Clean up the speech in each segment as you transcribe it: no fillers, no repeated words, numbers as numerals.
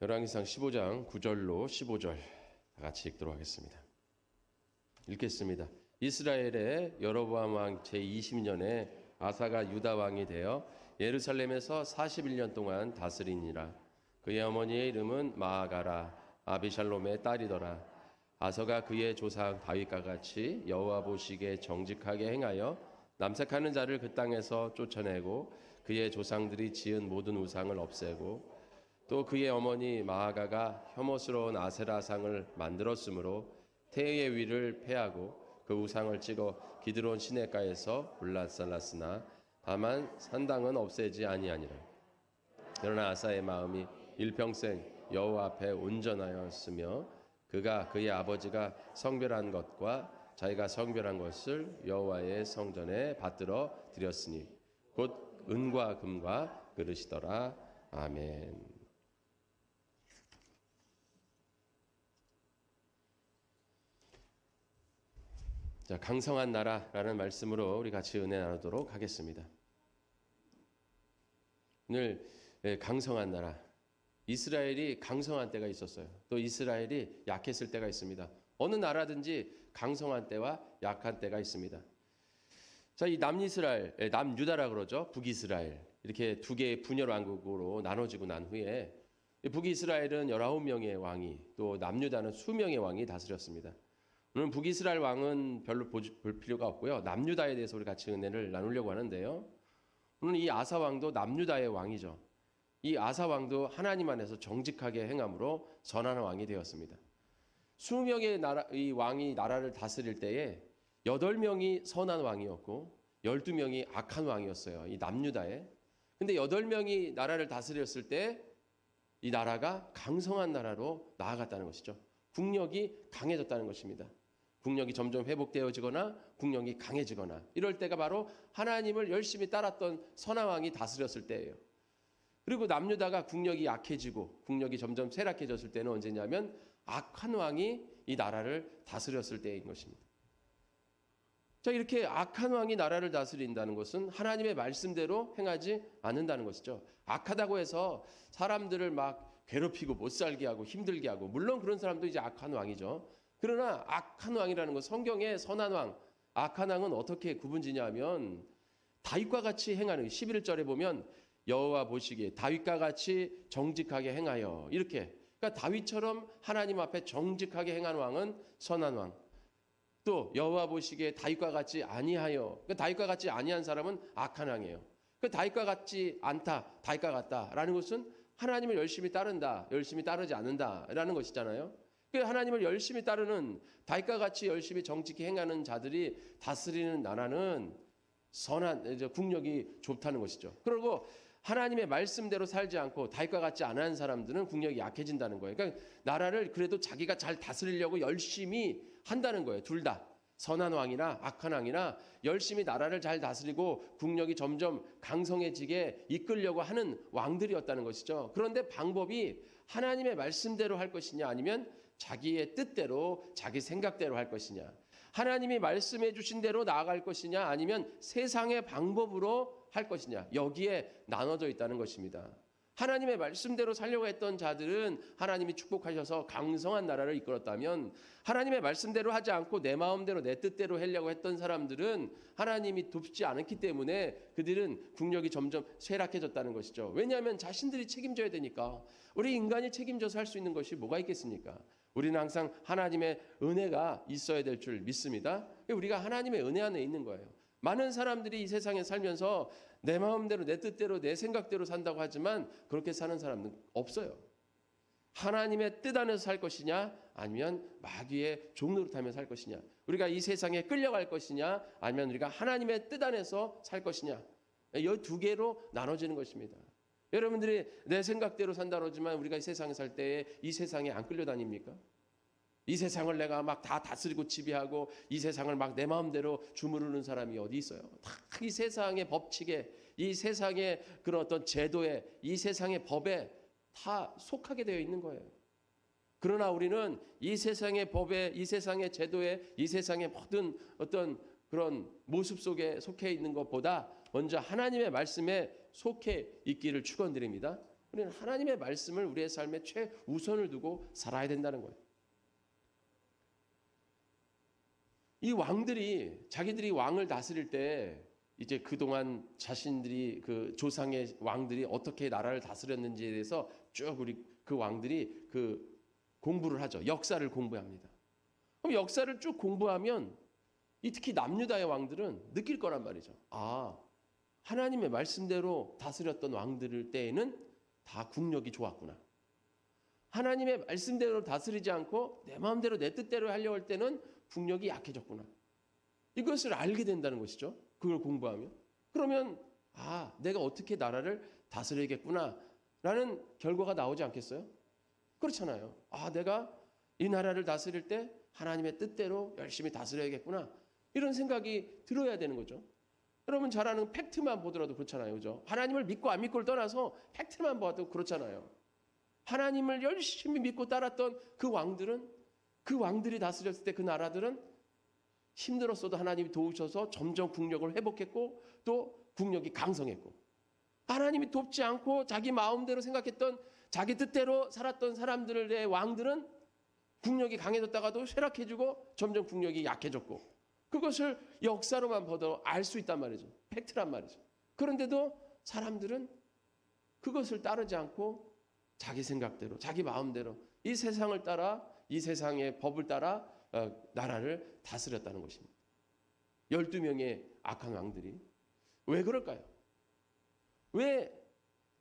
열왕기상 15장 9절로 15절 같이 읽도록 하겠습니다. 읽겠습니다. 이스라엘의 여로보암 왕 제20년에 아사가 유다 왕이 되어 예루살렘에서 41년 동안 다스리니라. 그의 어머니의 이름은 마아가라 아비샬롬의 딸이더라. 아서가 그의 조상 다윗과 같이 여호와 보시기에 정직하게 행하여 남색하는 자를 그 땅에서 쫓아내고 그의 조상들이 지은 모든 우상을 없애고 또 그의 어머니 마아가가 혐오스러운 아세라상을 만들었으므로 태의 위를 패하고 그 우상을 찍어 기드론 시내가에서 불살랐으나 다만 산당은 없애지 아니하니라. 그러나 아사의 마음이 일평생 여호와 앞에 온전하였으며 그가 그의 아버지가 성별한 것과 자기가 성별한 것을 여호와의 성전에 받들어 드렸으니 곧 은과 금과 그릇이더라. 아멘. 자, 강성한 나라라는 말씀으로 우리 같이 은혜 나누도록 하겠습니다. 오늘 강성한 나라, 이스라엘이 강성한 때가 있었어요. 또 이스라엘이 약했을 때가 있습니다. 어느 나라든지 강성한 때와 약한 때가 있습니다. 자, 이 남이스라엘, 남유다라 그러죠. 북이스라엘 이렇게 두 개의 분열 왕국으로 나눠지고 난 후에 북이스라엘은 19명의 왕이 또 남유다는 수명의 왕이 다스렸습니다. 오늘 북이스라엘 왕은 별로 볼 필요가 없고요. 남유다에 대해서 우리 같이 은혜를 나누려고 하는데요. 오늘 이 아사 왕도 남유다의 왕이죠. 이 아사 왕도 하나님 안에서 정직하게 행함으로 선한 왕이 되었습니다. 20명의 이 왕이 나라를 다스릴 때에 8명이 선한 왕이었고 12명이 악한 왕이었어요. 이 남유다에. 근데 8명이 나라를 다스렸을 때 이 나라가 강성한 나라로 나아갔다는 것이죠. 국력이 강해졌다는 것입니다. 국력이 점점 회복되어지거나 국력이 강해지거나 이럴 때가 바로 하나님을 열심히 따랐던 선한 왕이 다스렸을 때예요. 그리고 남유다가 국력이 약해지고 국력이 점점 쇠락해졌을 때는 언제냐면 악한 왕이 이 나라를 다스렸을 때인 것입니다. 자, 이렇게 악한 왕이 나라를 다스린다는 것은 하나님의 말씀대로 행하지 않는다는 것이죠. 악하다고 해서 사람들을 막 괴롭히고 못 살게 하고 힘들게 하고, 물론 그런 사람도 이제 악한 왕이죠. 그러나 악한 왕이라는 것, 성경의 선한 왕, 악한 왕은 어떻게 구분지냐면 다윗과 같이 행하는, 11절에 보면 여호와 보시기에 다윗과 같이 정직하게 행하여, 이렇게, 그러니까 다윗처럼 하나님 앞에 정직하게 행하는 왕은 선한 왕. 또 여호와 보시기에 다윗과 같이 아니하여, 그러니까 다윗과 같이 아니한 사람은 악한 왕이에요. 그 다윗과 같지 않다, 다윗과 같다라는 것은 하나님을 열심히 따른다, 열심히 따르지 않는다라는 것이잖아요. 그 하나님을 열심히 따르는, 다윗과 같이 열심히 정직히 행하는 자들이 다스리는 나라는 선한 국력이 좋다는 것이죠. 그리고 하나님의 말씀대로 살지 않고 다윗과 같지 않은 사람들은 국력이 약해진다는 거예요. 그러니까 나라를 그래도 자기가 잘 다스리려고 열심히 한다는 거예요. 둘 다. 선한 왕이나 악한 왕이나 열심히 나라를 잘 다스리고 국력이 점점 강성해지게 이끌려고 하는 왕들이었다는 것이죠. 그런데 방법이 하나님의 말씀대로 할 것이냐 아니면 자기의 뜻대로 자기 생각대로 할 것이냐, 하나님이 말씀해 주신 대로 나아갈 것이냐 아니면 세상의 방법으로 할 것이냐, 여기에 나눠져 있다는 것입니다. 하나님의 말씀대로 살려고 했던 자들은 하나님이 축복하셔서 강성한 나라를 이끌었다면, 하나님의 말씀대로 하지 않고 내 마음대로 내 뜻대로 하려고 했던 사람들은 하나님이 돕지 않았기 때문에 그들은 국력이 점점 쇠락해졌다는 것이죠. 왜냐하면 자신들이 책임져야 되니까. 우리 인간이 책임져서 할 수 있는 것이 뭐가 있겠습니까? 우리는 항상 하나님의 은혜가 있어야 될 줄 믿습니다. 우리가 하나님의 은혜 안에 있는 거예요. 많은 사람들이 이 세상에 살면서 내 마음대로 내 뜻대로 내 생각대로 산다고 하지만 그렇게 사는 사람은 없어요. 하나님의 뜻 안에서 살 것이냐 아니면 마귀의 종노릇하며 살 것이냐, 우리가 이 세상에 끌려갈 것이냐 아니면 우리가 하나님의 뜻 안에서 살 것이냐, 이 두 개로 나눠지는 것입니다. 여러분들이 내 생각대로 산다고 하지만 우리가 이 세상에 살 때에 이 세상에 안 끌려다닙니까? 이 세상을 내가 막 다 다스리고 지배하고 이 세상을 막 내 마음대로 주무르는 사람이 어디 있어요? 다 이 세상의 법칙에, 이 세상의 그런 어떤 제도에, 이 세상의 법에 다 속하게 되어 있는 거예요. 그러나 우리는 이 세상의 법에, 이 세상의 제도에, 이 세상의 모든 어떤 그런 모습 속에 속해 있는 것보다 먼저 하나님의 말씀에 속해 있기를 축원드립니다. 우리는 하나님의 말씀을 우리의 삶에 최우선을 두고 살아야 된다는 거예요. 이 왕들이 자기들이 왕을 다스릴 때 이제 그동안 자신들이 그 조상의 왕들이 어떻게 나라를 다스렸는지에 대해서 쭉 우리 그 왕들이 그 공부를 하죠. 역사를 공부합니다. 그럼 역사를 쭉 공부하면 이 특히 남유다의 왕들은 느낄 거란 말이죠. 아, 하나님의 말씀대로 다스렸던 왕들 때에는 다 국력이 좋았구나. 하나님의 말씀대로 다스리지 않고 내 마음대로 내 뜻대로 하려고 할 때는 국력이 약해졌구나. 이것을 알게 된다는 것이죠. 그걸 공부하면. 그러면 아, 내가 어떻게 나라를 다스려야겠구나 라는 결과가 나오지 않겠어요? 그렇잖아요. 아, 내가 이 나라를 다스릴 때 하나님의 뜻대로 열심히 다스려야겠구나 이런 생각이 들어야 되는 거죠. 여러분 잘 아는 팩트만 보더라도 그렇잖아요. 그죠? 하나님을 믿고 안 믿고를 떠나서 팩트만 봐도 그렇잖아요. 하나님을 열심히 믿고 따랐던 그 왕들은, 그 왕들이 다스렸을 때 그 나라들은 힘들었어도 하나님이 도우셔서 점점 국력을 회복했고 또 국력이 강성했고, 하나님이 돕지 않고 자기 마음대로 생각했던 자기 뜻대로 살았던 사람들의 왕들은 국력이 강해졌다가도 쇠락해지고 점점 국력이 약해졌고, 그것을 역사로만 봐도 알 수 있단 말이죠. 팩트란 말이죠. 그런데도 사람들은 그것을 따르지 않고 자기 생각대로 자기 마음대로 이 세상을 따라, 이 세상의 법을 따라 나라를 다스렸다는 것입니다. 12명의 악한 왕들이 왜 그럴까요? 왜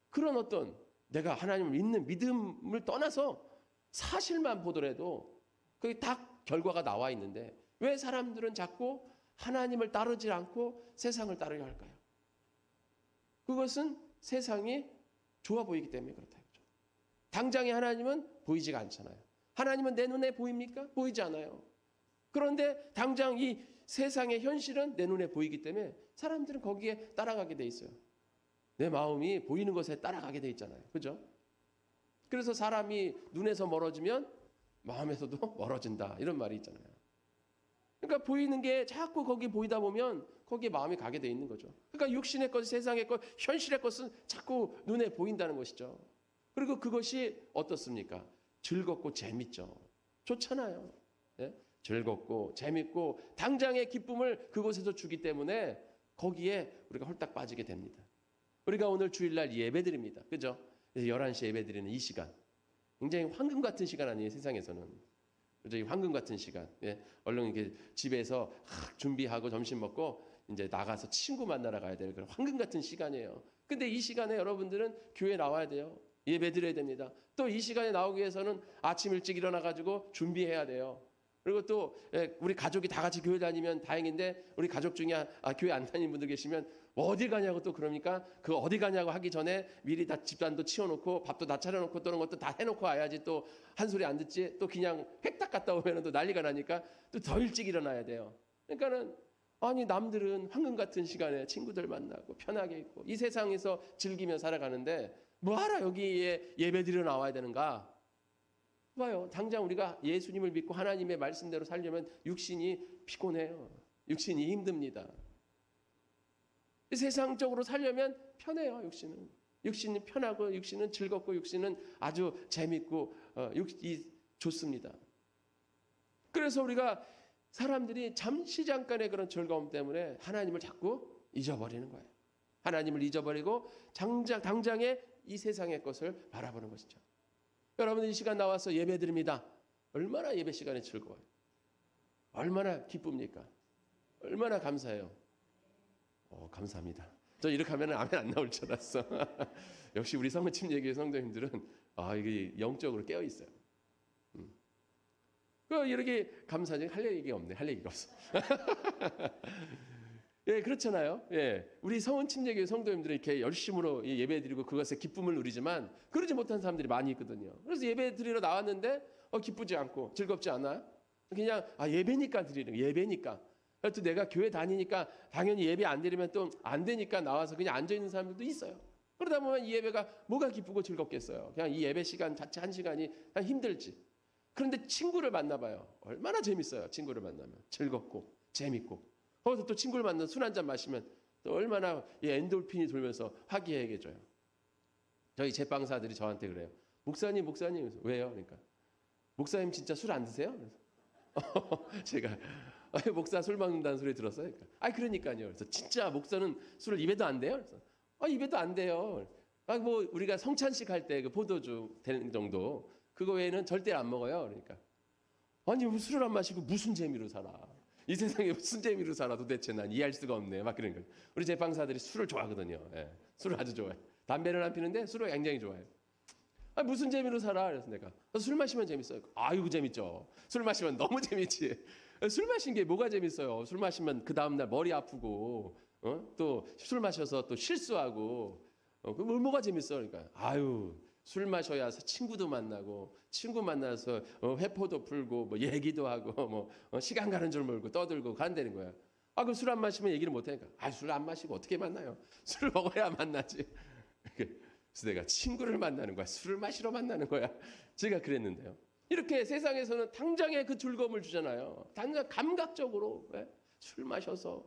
그런 어떤 내가 하나님을 믿는 믿음을 떠나서 사실만 보더라도 그게 딱 결과가 나와 있는데 왜 사람들은 자꾸 하나님을 따르지 않고 세상을 따르려 할까요? 그것은 세상이 좋아 보이기 때문에 그렇다. 당장의 하나님은 보이지가 않잖아요. 하나님은 내 눈에 보입니까? 보이지 않아요. 그런데 당장 이 세상의 현실은 내 눈에 보이기 때문에 사람들은 거기에 따라가게 돼 있어요. 내 마음이 보이는 것에 따라가게 돼 있잖아요. 그죠? 그래서 사람이 눈에서 멀어지면 마음에서도 멀어진다. 이런 말이 있잖아요. 그러니까 보이는 게 자꾸 거기 보이다 보면 거기에 마음이 가게 돼 있는 거죠. 그러니까 육신의 것, 세상의 것, 현실의 것은 자꾸 눈에 보인다는 것이죠. 그리고 그것이 어떻습니까? 즐겁고 재밌죠. 좋잖아요. 예? 즐겁고 재밌고 당장의 기쁨을 그곳에서 주기 때문에 거기에 우리가 홀딱 빠지게 됩니다. 우리가 오늘 주일날 예배드립니다. 그죠? 11시 예배드리는 이 시간. 굉장히 황금 같은 시간 아니에요, 세상에서는. 그죠? 이 황금 같은 시간. 예? 얼른 이렇게 집에서 준비하고 점심 먹고 이제 나가서 친구 만나러 가야 될 그런 황금 같은 시간이에요. 근데 이 시간에 여러분들은 교회 나와야 돼요. 예배 드려야 됩니다. 또 이 시간에 나오기 위해서는 아침 일찍 일어나가지고 준비해야 돼요. 그리고 또 우리 가족이 다 같이 교회 다니면 다행인데 우리 가족 중에 교회 안 다니는 분들 계시면 어디 가냐고 또 그러니까 그 어디 가냐고 하기 전에 미리 다 집안도 치워놓고 밥도 다 차려놓고 또는 것도 다 해놓고 와야지 또 한 소리 안 듣지. 또 그냥 획딱 갔다 오면 또 난리가 나니까 또 더 일찍 일어나야 돼요. 그러니까는 아니 남들은 황금 같은 시간에 친구들 만나고 편하게 있고 이 세상에서 즐기며 살아가는데 뭐하러 여기에 예배드리러 나와야 되는가? 봐요. 당장 우리가 예수님을 믿고 하나님의 말씀대로 살려면 육신이 피곤해요. 육신이 힘듭니다. 세상적으로 살려면 편해요. 육신이 편하고 육신은 즐겁고 육신은 아주 재밌고 좋습니다. 그래서 우리가 사람들이 잠깐의 그런 즐거움 때문에 하나님을 자꾸 잊어버리는 거예요. 하나님을 잊어버리고 당장의 이 세상의 것을 바라보는 것이죠. 여러분 이 시간 나와서 예배드립니다. 얼마나 예배 시간이 즐거워요. 얼마나 기쁩니까? 얼마나 감사해요. 감사합니다. 저 이렇게 하면 아멘 안 나올 줄 알았어. 역시 우리 성은침 예교회 성도님들은 이게 영적으로 깨어 있어요. 이렇게 감사하지 할 얘기가 없네. 할 얘기가 없어. 예, 그렇잖아요. 예, 우리 성은침 예교회 성도님들은 이렇게 열심으로 예배드리고 그것에 기쁨을 누리지만 그러지 못한 사람들이 많이 있거든요. 그래서 예배드리러 나왔는데 기쁘지 않고 즐겁지 않아요? 그냥 예배니까 드리는 거예요. 예배니까. 또 내가 교회 다니니까 당연히 예배 안 드리면 또 안 되니까 나와서 그냥 앉아 있는 사람들도 있어요. 그러다 보면 이 예배가 뭐가 기쁘고 즐겁겠어요. 그냥 이 예배 시간 자체 한 시간이 그냥 힘들지. 그런데 친구를 만나봐요. 얼마나 재밌어요. 친구를 만나면 즐겁고 재밌고. 거기서 또 친구를 만나서 술 한잔 마시면 또 얼마나 엔돌핀이 돌면서 화기애애해져요. 저희 제빵사들이 저한테 그래요. 목사님, 목사님, 왜요? 그러니까 목사님 진짜 술 안 드세요? 그래서 제가 목사 술 먹는다는 소리 들었어요. 그러니까 그러니까요. 그래서 진짜 목사는 술을 입에도 안 돼요? 그래서 입에도 안 돼요. 뭐 우리가 성찬식 할 때 그 포도주 되는 정도 그거 외에는 절대 안 먹어요. 그러니까 아니 술을 안 마시고 무슨 재미로 살아? 이 세상에 무슨 재미로 살아? 도대체 난 이해할 수가 없네. 막 그런 거예요. 우리 제빵사들이 술을 좋아하거든요. 예, 술을 아주 좋아해. 담배를 안 피는데 술을 굉장히 좋아해요. 무슨 재미로 살아? 그래서 내가 술 마시면 재밌어요. 아이고 재밌죠. 술 마시면 너무 재밌지. 술 마신 게 뭐가 재밌어요? 술 마시면 그 다음 날 머리 아프고 또 술 마셔서 또 실수하고 그 뭐가 재밌어? 그러니까 술 마셔야 친구도 만나고 친구 만나서 회포도 풀고 뭐 얘기도 하고 뭐 시간 가는 줄 모르고 떠들고 간다는 거야. 그 술 안 마시면 얘기를 못 하니까 술 안 마시고 어떻게 만나요? 술을 먹어야 만나지. 그래서 내가 친구를 만나는 거야. 술을 마시러 만나는 거야. 제가 그랬는데요. 이렇게 세상에서는 당장에 그 즐거움을 주잖아요. 당장 감각적으로 술 마셔서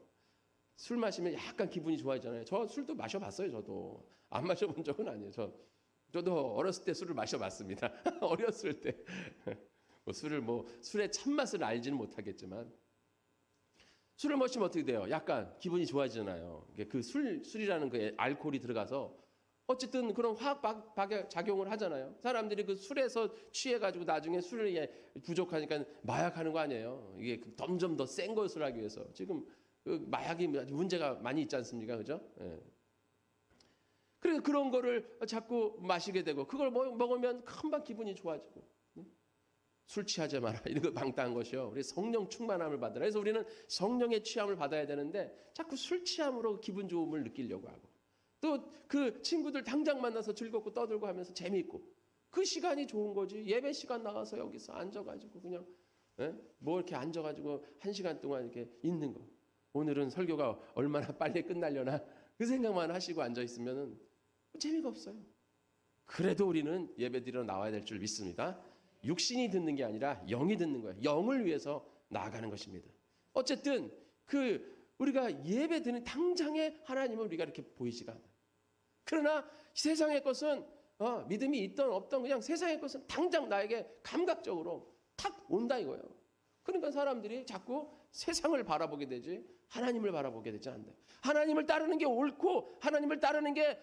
술 마시면 약간 기분이 좋아지잖아요. 저 술도 마셔봤어요. 저도 안 마셔본 적은 아니에요. 저도 어렸을 때 술을 마셔봤습니다. 어렸을 때 술의 참맛을 알지는 못하겠지만 술을 마시면 어떻게 돼요? 약간 기분이 좋아지잖아요. 그 술이라는 그 알코올이 들어가서 어쨌든 그런 화학 작용을 하잖아요. 사람들이 그 술에서 취해가지고 나중에 술이 부족하니까 마약하는 거 아니에요. 이게 점점 더 센 것을 하기 위해서 지금 그 마약이 문제가 많이 있지 않습니까, 그죠? 예. 그래서 그런 거를 자꾸 마시게 되고 그걸 먹으면 금방 기분이 좋아지고 술 취하지 마라 이런 거 방탕한 것이요. 우리 성령 충만함을 받으라. 그래서 우리는 성령의 취함을 받아야 되는데 자꾸 술 취함으로 기분 좋음을 느끼려고 하고 또 그 친구들 당장 만나서 즐겁고 떠들고 하면서 재미있고 그 시간이 좋은 거지. 예배 시간 나가서 여기서 앉아가지고 그냥 뭐 이렇게 앉아가지고 1시간 동안 이렇게 있는 거. 오늘은 설교가 얼마나 빨리 끝나려나 그 생각만 하시고 앉아 있으면은 재미가 없어요. 그래도 우리는 예배드리러 나와야 될 줄 믿습니다. 육신이 듣는 게 아니라 영이 듣는 거예요. 영을 위해서 나아가는 것입니다. 어쨌든 우리가 예배드리는 당장에 하나님은 우리가 이렇게 보이지가 않아요. 그러나 세상의 것은 믿음이 있던 없던 그냥 세상의 것은 당장 나에게 감각적으로 탁 온다 이거예요. 그러니까 사람들이 자꾸 세상을 바라보게 되지 하나님을 바라보게 되지 않는다. 하나님을 따르는 게 옳고 하나님을 따르는 게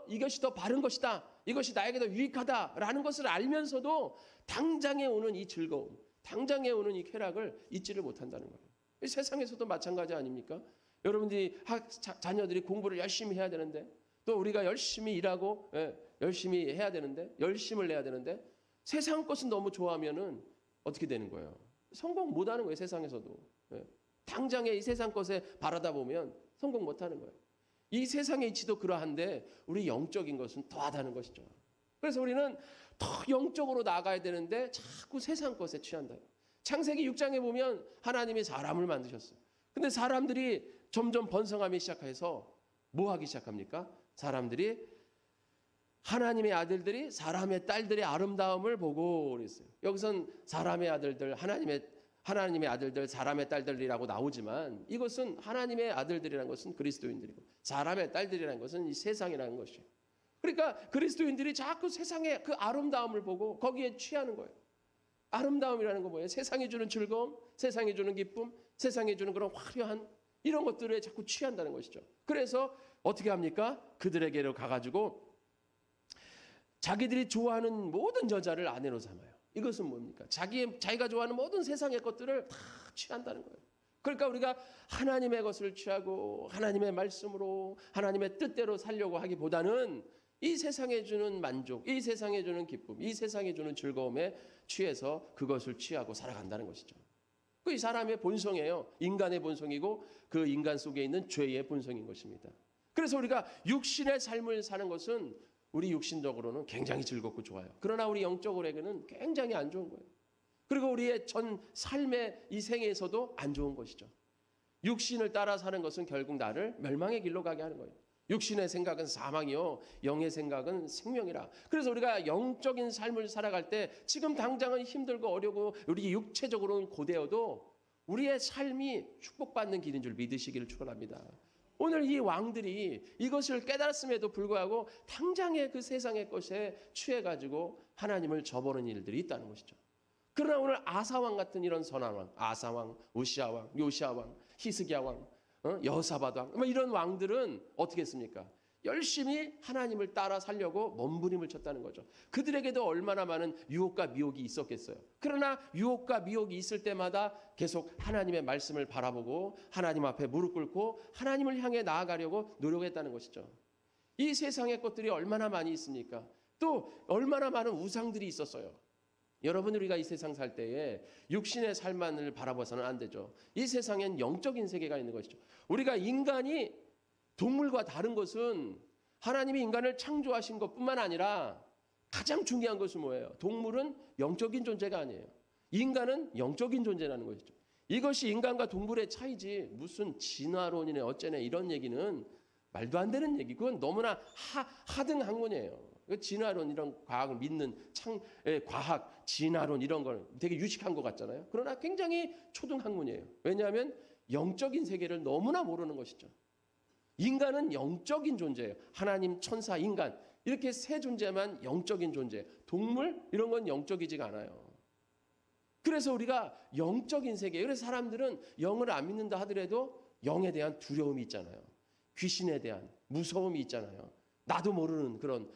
이것이 더 바른 것이다. 이것이 나에게 더 유익하다라는 것을 알면서도 당장에 오는 이 즐거움, 당장에 오는 이 쾌락을 잊지를 못한다는 거예요. 세상에서도 마찬가지 아닙니까? 여러분들이 자녀들이 공부를 열심히 해야 되는데 또 우리가 열심히 일하고 열심히 해야 되는데 열심을 내야 되는데 세상 것은 너무 좋아하면은 어떻게 되는 거예요? 성공 못하는 거예요. 세상에서도. 당장에 이 세상 것에 바라다 보면 성공 못하는 거예요. 이 세상의 이치도 그러한데 우리 영적인 것은 더하다는 것이죠. 그래서 우리는 더 영적으로 나아가야 되는데 자꾸 세상 것에 취한다. 창세기 6장에 보면 하나님이 사람을 만드셨어요. 근데 사람들이 점점 번성하기 시작해서 뭐 하기 시작합니까? 사람들이 하나님의 아들들이 사람의 딸들의 아름다움을 보고 그랬어요. 여기선 사람의 아들들, 하나님의 아들들, 사람의 딸들이라고 나오지만 이것은 하나님의 아들들이라는 것은 그리스도인들이고 사람의 딸들이라는 것은 이 세상이라는 것이에요. 그러니까 그리스도인들이 자꾸 세상의 그 아름다움을 보고 거기에 취하는 거예요. 아름다움이라는 건 뭐예요? 세상이 주는 즐거움, 세상이 주는 기쁨, 세상이 주는 그런 화려한 이런 것들에 자꾸 취한다는 것이죠. 그래서 어떻게 합니까? 그들에게로 가가지고 자기들이 좋아하는 모든 여자를 아내로 삼아요. 이것은 뭡니까? 자기가 좋아하는 모든 세상의 것들을 다 취한다는 거예요. 그러니까 우리가 하나님의 것을 취하고 하나님의 말씀으로 하나님의 뜻대로 살려고 하기보다는 이 세상에 주는 만족, 이 세상에 주는 기쁨, 이 세상에 주는 즐거움에 취해서 그것을 취하고 살아간다는 것이죠. 그 이 사람의 본성이에요. 인간의 본성이고 그 인간 속에 있는 죄의 본성인 것입니다. 그래서 우리가 육신의 삶을 사는 것은 우리 육신적으로는 굉장히 즐겁고 좋아요. 그러나 우리 영적으로는 굉장히 안 좋은 거예요. 그리고 우리의 전 삶의 이 생에서도 안 좋은 것이죠. 육신을 따라 사는 것은 결국 나를 멸망의 길로 가게 하는 거예요. 육신의 생각은 사망이요 영의 생각은 생명이라. 그래서 우리가 영적인 삶을 살아갈 때 지금 당장은 힘들고 어려고 우리 육체적으로는 고되어도 우리의 삶이 축복받는 길인 줄 믿으시기를 축원합니다. 오늘 이 왕들이 이것을 깨달았음에도 불구하고 당장의 그 세상의 것에 취해가지고 하나님을 저버리는 일들이 있다는 것이죠. 그러나 오늘 아사왕 같은 이런 선한 왕, 아사왕, 우시아왕, 요시아왕, 히스기야왕, 여호사밧왕, 뭐 이런 왕들은 어떻게 했습니까? 열심히 하나님을 따라 살려고 몸부림을 쳤다는 거죠. 그들에게도 얼마나 많은 유혹과 미혹이 있었겠어요. 그러나 유혹과 미혹이 있을 때마다 계속 하나님의 말씀을 바라보고 하나님 앞에 무릎 꿇고 하나님을 향해 나아가려고 노력했다는 것이죠. 이 세상의 것들이 얼마나 많이 있습니까? 또 얼마나 많은 우상들이 있었어요. 여러분, 우리가 이 세상 살 때에 육신의 삶만을 바라봐서는 안 되죠. 이 세상엔 영적인 세계가 있는 것이죠. 우리가 인간이 동물과 다른 것은 하나님이 인간을 창조하신 것뿐만 아니라 가장 중요한 것은 뭐예요? 동물은 영적인 존재가 아니에요. 인간은 영적인 존재라는 것이죠. 이것이 인간과 동물의 차이지 무슨 진화론이네 어쩌네 이런 얘기는 말도 안 되는 얘기. 그건 너무나 하등 학문이에요. 진화론 이런 과학을 믿는 과학, 진화론 이런 걸 되게 유식한 것 같잖아요. 그러나 굉장히 초등학문이에요. 왜냐하면 영적인 세계를 너무나 모르는 것이죠. 인간은 영적인 존재예요. 하나님, 천사, 인간 이렇게 세 존재만 영적인 존재. 동물 이런 건 영적이지가 않아요. 그래서 우리가 영적인 세계, 그래서 사람들은 영을 안 믿는다 하더라도 영에 대한 두려움이 있잖아요. 귀신에 대한 무서움이 있잖아요. 나도 모르는 그런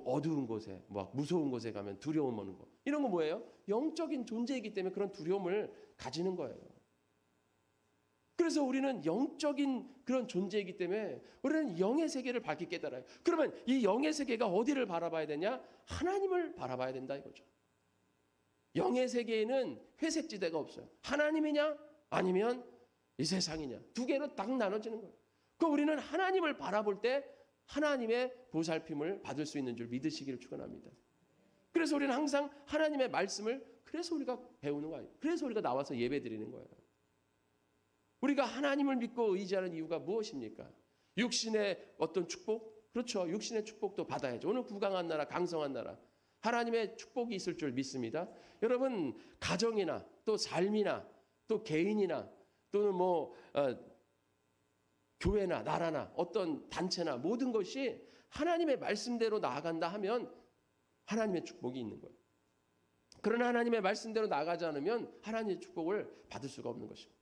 어두운 곳에, 무서운 곳에 가면 두려움 오는 거. 이런 거 뭐예요? 영적인 존재이기 때문에 그런 두려움을 가지는 거예요. 그래서 우리는 영적인 그런 존재이기 때문에 우리는 영의 세계를 밝게 깨달아요. 그러면 이 영의 세계가 어디를 바라봐야 되냐? 하나님을 바라봐야 된다 이거죠. 영의 세계에는 회색지대가 없어요. 하나님이냐 아니면 이 세상이냐 두 개로 딱 나눠지는 거예요. 그 우리는 하나님을 바라볼 때 하나님의 보살핌을 받을 수 있는 줄 믿으시기를 축원합니다. 그래서 우리는 항상 하나님의 말씀을 그래서 우리가 배우는 거예요. 그래서 우리가 나와서 예배드리는 거예요. 우리가 하나님을 믿고 의지하는 이유가 무엇입니까? 육신의 어떤 축복? 그렇죠. 육신의 축복도 받아야죠. 오늘 구강한 나라, 강성한 나라. 하나님의 축복이 있을 줄 믿습니다. 여러분, 가정이나 또 삶이나 또 개인이나 또는 교회나 나라나 어떤 단체나 모든 것이 하나님의 말씀대로 나아간다 하면 하나님의 축복이 있는 거예요. 그러나 하나님의 말씀대로 나아가지 않으면 하나님의 축복을 받을 수가 없는 것입니다.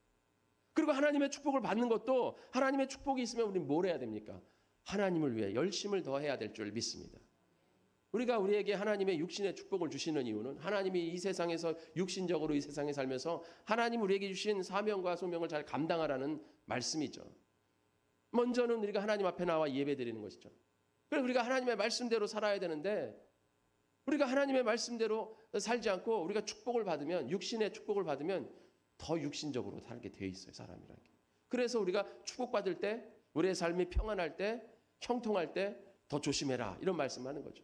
그리고 하나님의 축복을 받는 것도 하나님의 축복이 있으면 우리는 뭘 해야 됩니까? 하나님을 위해 열심을 더해야 될 줄 믿습니다. 우리가 우리에게 하나님의 육신의 축복을 주시는 이유는 하나님이 이 세상에서 육신적으로 이 세상에 살면서 하나님 우리에게 주신 사명과 소명을 잘 감당하라는 말씀이죠. 먼저는 우리가 하나님 앞에 나와 예배드리는 것이죠. 그래서 우리가 하나님의 말씀대로 살아야 되는데 우리가 하나님의 말씀대로 살지 않고 우리가 축복을 받으면 육신의 축복을 받으면 더 육신적으로 살게 되어 있어요. 사람이라는 게. 그래서 우리가 축복받을 때 우리의 삶이 평안할 때 형통할 때 더 조심해라 이런 말씀하는 거죠.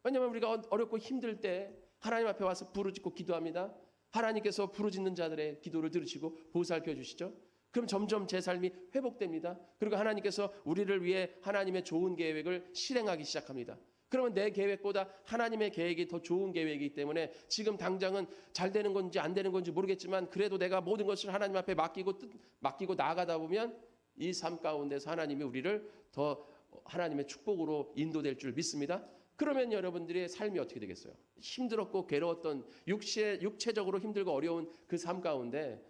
왜냐하면 우리가 어렵고 힘들 때 하나님 앞에 와서 부르짖고 기도합니다. 하나님께서 부르짖는 자들의 기도를 들으시고 보살펴 주시죠. 그럼 점점 제 삶이 회복됩니다. 그리고 하나님께서 우리를 위해 하나님의 좋은 계획을 실행하기 시작합니다. 그러면 내 계획보다 하나님의 계획이 더 좋은 계획이기 때문에 지금 당장은 잘 되는 건지 안 되는 건지 모르겠지만 그래도 내가 모든 것을 하나님 앞에 맡기고 나아가다 보면 이 삶 가운데서 하나님이 우리를 더 하나님의 축복으로 인도될 줄 믿습니다. 그러면 여러분들의 삶이 어떻게 되겠어요? 힘들었고 괴로웠던 육체적으로 힘들고 어려운 그 삶 가운데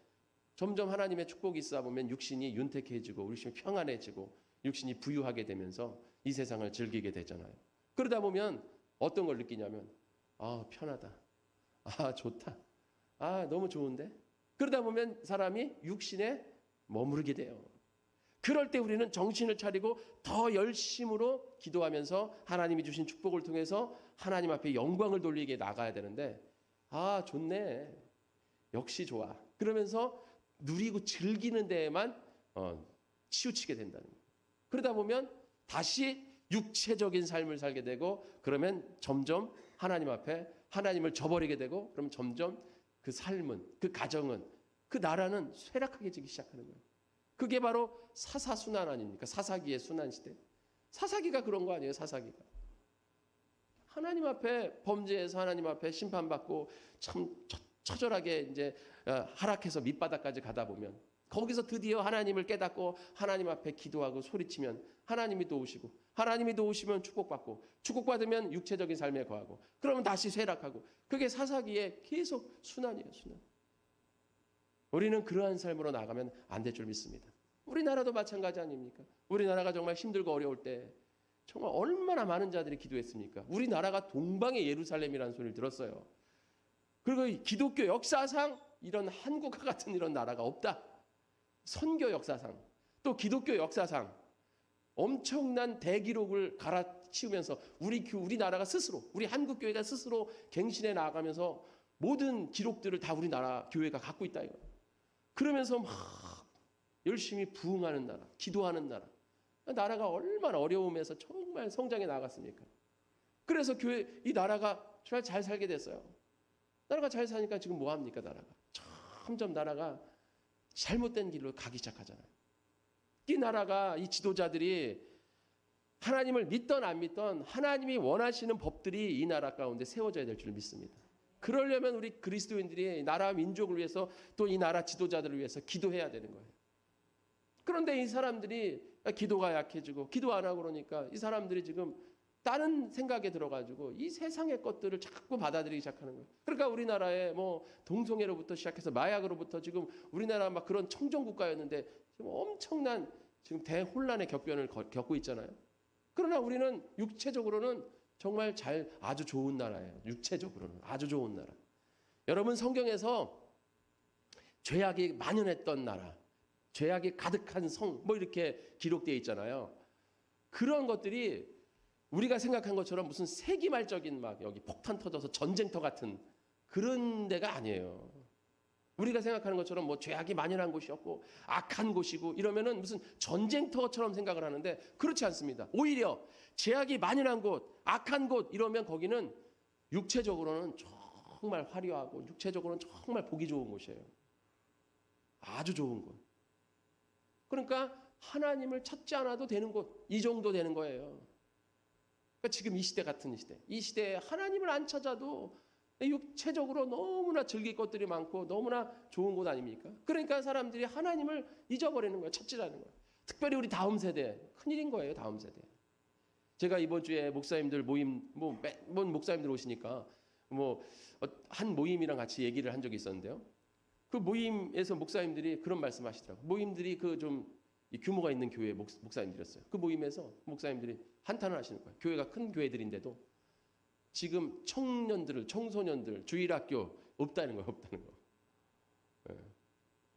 점점 하나님의 축복이 있어 보면 육신이 윤택해지고 육신이 평안해지고 육신이 부유하게 되면서 이 세상을 즐기게 되잖아요. 그러다 보면 어떤 걸 느끼냐면 편하다. 좋다. 너무 좋은데? 그러다 보면 사람이 육신에 머무르게 돼요. 그럴 때 우리는 정신을 차리고 더 열심으로 기도하면서 하나님이 주신 축복을 통해서 하나님 앞에 영광을 돌리게 나가야 되는데 좋네. 역시 좋아. 그러면서 누리고 즐기는 데에만 치우치게 된다는 거예요. 그러다 보면 다시 육체적인 삶을 살게 되고 그러면 점점 하나님 앞에 하나님을 저버리게 되고 그럼 점점 그 삶은 그 가정은 그 나라는 쇠락하게 시작하는 거예요. 그게 바로 사사순환 아닙니까? 사사기의 순환시대. 사사기가 그런 거 아니에요? 사사기가. 하나님 앞에 범죄해서 하나님 앞에 심판받고 참 처절하게 이제 하락해서 밑바닥까지 가다 보면 거기서 드디어 하나님을 깨닫고 하나님 앞에 기도하고 소리치면 하나님이 도우시고, 하나님이 도우시면 축복받고, 축복받으면 육체적인 삶에 거하고, 그러면 다시 쇠락하고, 그게 사사기의 계속 순환이에요. 순환. 우리는 그러한 삶으로 나가면 안 될 줄 믿습니다. 우리나라도 마찬가지 아닙니까? 우리나라가 정말 힘들고 어려울 때 정말 얼마나 많은 자들이 기도했습니까? 우리나라가 동방의 예루살렘이라는 소리를 들었어요. 그리고 기독교 역사상 이런 한국과 같은 이런 나라가 없다. 선교 역사상, 또 기독교 역사상 엄청난 대기록을 갈아치우면서 우리나라가 스스로, 우리 한국교회가 스스로 갱신해 나아가면서 모든 기록들을 다 우리나라 교회가 갖고 있다 이거예요. 그러면서 막 열심히 부흥하는 나라, 기도하는 나라. 나라가 얼마나 어려움에서 정말 성장해 나갔습니까? 그래서 이 나라가 정말 잘 살게 됐어요. 나라가 잘 사니까 지금 뭐 합니까, 나라가? 점점 나라가 잘못된 길로 가기 시작하잖아요. 이 나라가, 이 지도자들이 하나님을 믿던 안 믿던 하나님이 원하시는 법들이 이 나라 가운데 세워져야 될 줄 믿습니다. 그러려면 우리 그리스도인들이 나라 민족을 위해서 또 이 나라 지도자들을 위해서 기도해야 되는 거예요. 그런데 이 사람들이 기도가 약해지고 기도 안 하고 그러니까 이 사람들이 지금 다른 생각에 들어가지고 이 세상의 것들을 자꾸 받아들이기 시작하는 거예요. 그러니까 우리나라에 뭐 동성애로부터 시작해서 마약으로부터 지금 우리나라 막 그런 청정국가였는데 지금 엄청난 지금 대혼란의 격변을 겪고 있잖아요. 그러나 우리는 육체적으로는 정말 아주 좋은 나라예요. 육체적으로는 아주 좋은 나라. 여러분, 성경에서 죄악이 만연했던 나라, 죄악이 가득한 성, 뭐 이렇게 기록되어 있잖아요. 그런 것들이 우리가 생각한 것처럼 무슨 세기말적인 막 여기 폭탄 터져서 전쟁터 같은 그런 데가 아니에요. 우리가 생각하는 것처럼 뭐 죄악이 만연한 곳이었고 악한 곳이고 이러면은 무슨 전쟁터처럼 생각을 하는데 그렇지 않습니다. 오히려 죄악이 만연한 곳, 악한 곳 이러면 거기는 육체적으로는 정말 화려하고 육체적으로는 정말 보기 좋은 곳이에요. 아주 좋은 곳. 그러니까 하나님을 찾지 않아도 되는 곳, 이 정도 되는 거예요. 그러니까 지금 이 시대 같은 시대, 이 시대에 하나님을 안 찾아도 육체적으로 너무나 즐길 것들이 많고 너무나 좋은 곳 아닙니까? 그러니까 사람들이 하나님을 잊어버리는 거예요. 찾지 않는 거예요. 특별히 우리 다음 세대, 큰일인 거예요. 다음 세대. 제가 이번 주에 목사님들 모임, 매번 목사님들 오시니까 한 모임이랑 같이 얘기를 한 적이 있었는데요. 그 모임에서 목사님들이 그런 말씀하시더라고요. 모임들이 좀 규모가 있는 교회 목사님들이었어요. 그 모임에서 목사님들이 한탄을 하시는 거예요. 교회가 큰 교회들인데도 지금 청소년들, 주일학교 없다는 거예요. 없다는 거. 네.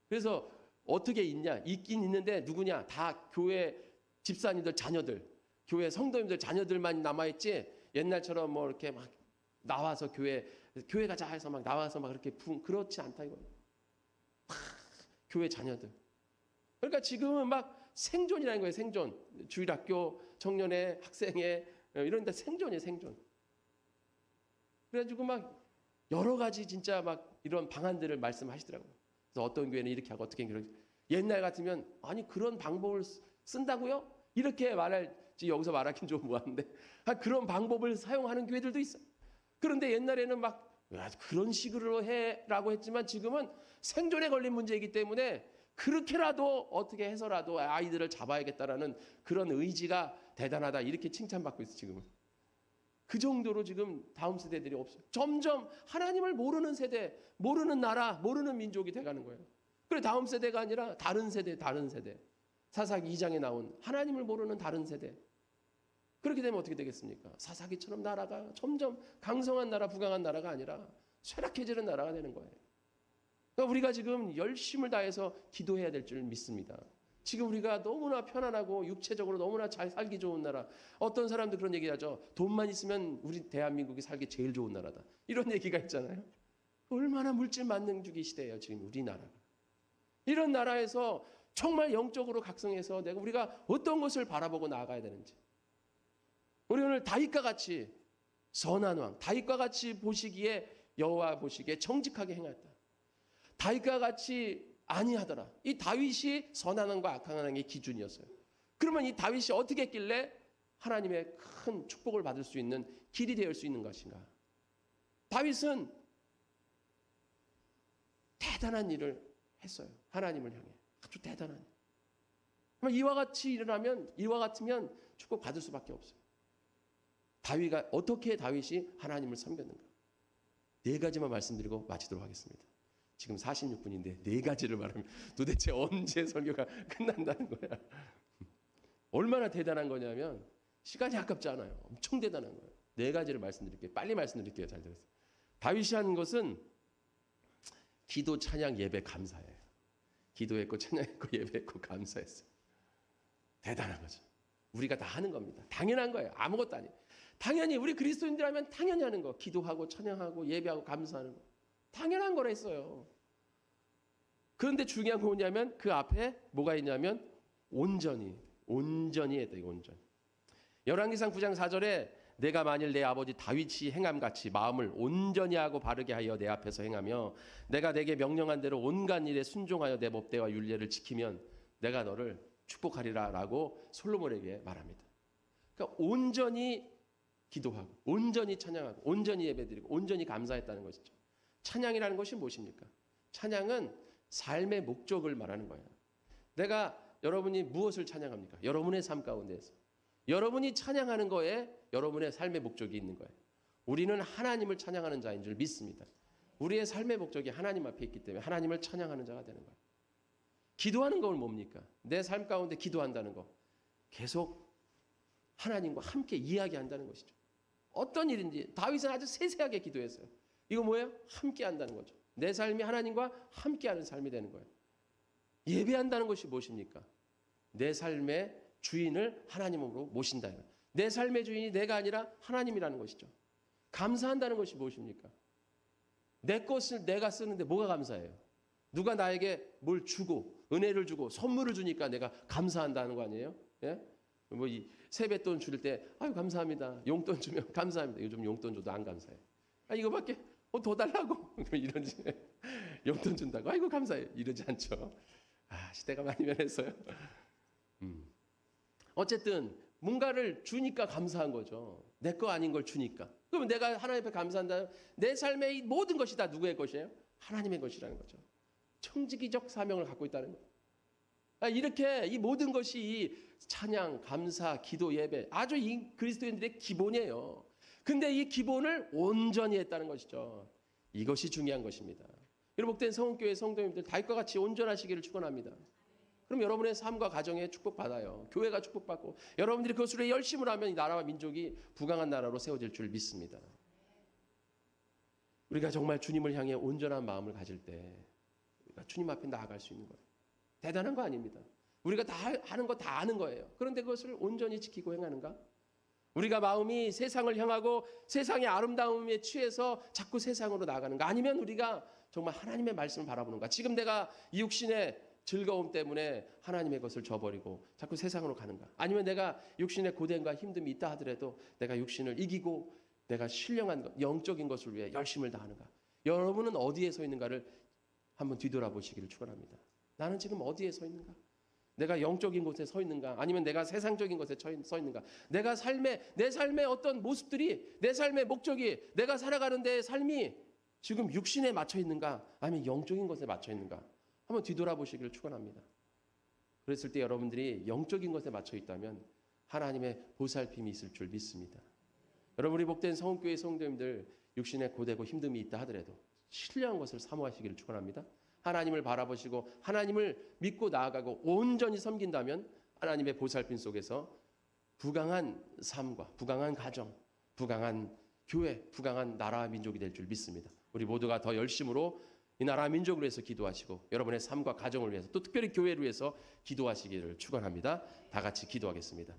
그래서 어떻게 있냐? 있긴 있는데 누구냐? 다 교회 집사님들 자녀들, 교회 성도님들 자녀들만 남아있지 옛날처럼 뭐 이렇게 막 나와서 교회 가자 해서 막 나와서 막 그렇게 그렇지 않다 이거예요. 교회 자녀들. 그러니까 지금은 막 생존이라는 거예요. 생존. 주일학교, 청년회, 학생회 이런 데 생존이에요. 생존. 그래가지고 막 여러 가지 진짜 막 이런 방안들을 말씀하시더라고요. 그래서 어떤 교회는 이렇게 하고 어떻게 그렇게. 옛날 같으면 아니 그런 방법을 쓴다고요? 이렇게 말할지 여기서 말하긴 좀 뭐한데 그런 방법을 사용하는 교회들도 있어요. 그런데 옛날에는 막 그런 식으로 해라고 했지만 지금은 생존에 걸린 문제이기 때문에 그렇게라도 어떻게 해서라도 아이들을 잡아야겠다라는 그런 의지가 대단하다 이렇게 칭찬받고 있어요. 지금은. 그 정도로 지금 다음 세대들이 없어요. 점점 하나님을 모르는 세대, 모르는 나라, 모르는 민족이 돼가는 거예요. 그래 다음 세대가 아니라 다른 세대. 사사기 2장에 나온 하나님을 모르는 다른 세대. 그렇게 되면 어떻게 되겠습니까? 사사기처럼 나라가 점점 강성한 나라, 부강한 나라가 아니라 쇠락해지는 나라가 되는 거예요. 그러니까 우리가 지금 열심을 다해서 기도해야 될 줄 믿습니다. 지금 우리가 너무나 편안하고 육체적으로 너무나 잘 살기 좋은 나라. 어떤 사람도 그런 얘기하죠. 돈만 있으면 우리 대한민국이 살기 제일 좋은 나라다. 이런 얘기가 있잖아요. 얼마나 물질 만능주기 시대예요. 지금 우리나라가. 이런 나라에서 정말 영적으로 각성해서 우리가 어떤 것을 바라보고 나아가야 되는지. 우리 오늘 다윗과 같이 선한 왕, 다윗과 같이 보시기에 여호와 보시기에 정직하게 행했다. 다윗과 같이 아니하더라. 이 다윗이 선한 왕과 악한 왕의 기준이었어요. 그러면 이 다윗이 어떻게 했길래 하나님의 큰 축복을 받을 수 있는 길이 될 수 있는 것인가? 다윗은 대단한 일을 했어요. 하나님을 향해. 아주 대단한. 이와 같이 일어나면 이와 같으면 축복 받을 수밖에 없어요. 다윗이 어떻게 하나님을 섬겼는가? 네 가지만 말씀드리고 마치도록 하겠습니다. 지금 46분인데 네 가지를 말하면 도대체 언제 설교가 끝난다는 거야. 얼마나 대단한 거냐면 시간이 아깝지 않아요. 엄청 대단한 거예요. 네 가지를 말씀드릴게요. 빨리 말씀드릴게요. 잘 들으세요. 다윗이 한 것은 기도, 찬양, 예배, 감사예요. 기도했고 찬양했고 예배했고 감사했어요. 대단한 거죠. 우리가 다 하는 겁니다. 당연한 거예요. 아무것도 아니에요. 당연히 우리 그리스도인들하면 당연히 하는 거. 기도하고 찬양하고 예배하고 감사하는 거. 당연한 거라 했어요. 그런데 중요한 건 뭐냐면 그 앞에 뭐가 있냐면 온전히 해야 돼. 온전히. 열왕기상 9장 4절에 내가 만일 내 아버지 다윗이 행함같이 마음을 온전히 하고 바르게 하여 내 앞에서 행하며 내가 내게 명령한 대로 온갖 일에 순종하여 내 법대와 율례를 지키면 내가 너를 축복하리라 라고 솔로몬에게 말합니다. 그러니까 온전히 기도하고 온전히 찬양하고 온전히 예배드리고 온전히 감사했다는 것이죠. 찬양이라는 것이 무엇입니까? 찬양은 삶의 목적을 말하는 거예요. 여러분이 무엇을 찬양합니까? 여러분의 삶 가운데에서. 여러분이 찬양하는 거에 여러분의 삶의 목적이 있는 거예요. 우리는 하나님을 찬양하는 자인 줄 믿습니다. 우리의 삶의 목적이 하나님 앞에 있기 때문에 하나님을 찬양하는 자가 되는 거예요. 기도하는 건 뭡니까? 내 삶 가운데 기도한다는 거. 계속 하나님과 함께 이야기한다는 것이죠. 어떤 일인지 다윗은 아주 세세하게 기도했어요. 이거 뭐예요? 함께 한다는 거죠. 내 삶이 하나님과 함께하는 삶이 되는 거예요. 예배한다는 것이 무엇입니까? 내 삶의 주인을 하나님으로 모신다. 내 삶의 주인이 내가 아니라 하나님이라는 것이죠. 감사한다는 것이 무엇입니까? 내 것을 내가 쓰는데 뭐가 감사해요? 누가 나에게 뭘 주고 은혜를 주고 선물을 주니까 내가 감사한다는 거 아니에요? 예? 뭐 이 세뱃돈 줄 때 아유 감사합니다. 용돈 주면 감사합니다. 요즘 용돈 줘도 안 감사해. 아 이거밖에 더 달라고 이러지. 용돈 준다고 아이고 감사해요. 이러지 않죠. 아 시대가 많이 변했어요. 어쨌든 뭔가를 주니까 감사한 거죠. 내 거 아닌 걸 주니까. 그러면 내가 하나님 앞에 감사한다면 내 삶의 이 모든 것이 다 누구의 것이에요? 하나님의 것이라는 거죠. 청지기적 사명을 갖고 있다는 거예요. 이렇게 이 모든 것이 찬양, 감사, 기도, 예배 아주 이 그리스도인들의 기본이에요. 근데 이 기본을 온전히 했다는 것이죠. 이것이 중요한 것입니다. 여러분 복된 성은교회 성도님들 다윗과 같이 온전하시기를 축원합니다. 그럼 여러분의 삶과 가정에 축복받아요. 교회가 축복받고 여러분들이 그것으로 열심을 하면 이 나라와 민족이 부강한 나라로 세워질 줄 믿습니다. 우리가 정말 주님을 향해 온전한 마음을 가질 때 우리가 주님 앞에 나아갈 수 있는 거예요. 대단한 거 아닙니다. 우리가 다 하는 거 다 아는 거예요. 그런데 그것을 온전히 지키고 행하는가? 우리가 마음이 세상을 향하고 세상의 아름다움에 취해서 자꾸 세상으로 나아가는가? 아니면 우리가 정말 하나님의 말씀을 바라보는가? 지금 내가 이 육신의 즐거움 때문에 하나님의 것을 저버리고 자꾸 세상으로 가는가? 아니면 내가 육신의 고된과 힘듦이 있다 하더라도 내가 육신을 이기고 내가 신령한 것, 영적인 것을 위해 열심을 다하는가? 여러분은 어디에 서 있는가를 한번 뒤돌아보시기를 축원합니다. 나는 지금 어디에 서 있는가? 내가 영적인 곳에 서 있는가? 아니면 내가 세상적인 곳에 서 있는가? 내 삶의 어떤 모습들이 내 삶의 목적이 내가 살아가는 데의 삶이 지금 육신에 맞춰 있는가? 아니면 영적인 것에 맞춰 있는가? 한번 뒤돌아보시기를 축원합니다. 그랬을 때 여러분들이 영적인 것에 맞춰 있다면 하나님의 보살핌이 있을 줄 믿습니다. 여러분 우리 복된 성은교회 성도님들 육신에 고되고 힘듦이 있다 하더라도 신령한 것을 사모하시기를 축원합니다. 하나님을 바라보시고 하나님을 믿고 나아가고 온전히 섬긴다면 하나님의 보살핌 속에서 부강한 삶과 부강한 가정, 부강한 교회, 부강한 나라와 민족이 될 줄 믿습니다. 우리 모두가 더 열심으로 이 나라와 민족을 위해서 기도하시고 여러분의 삶과 가정을 위해서 또 특별히 교회를 위해서 기도하시기를 축원합니다. 다 같이 기도하겠습니다.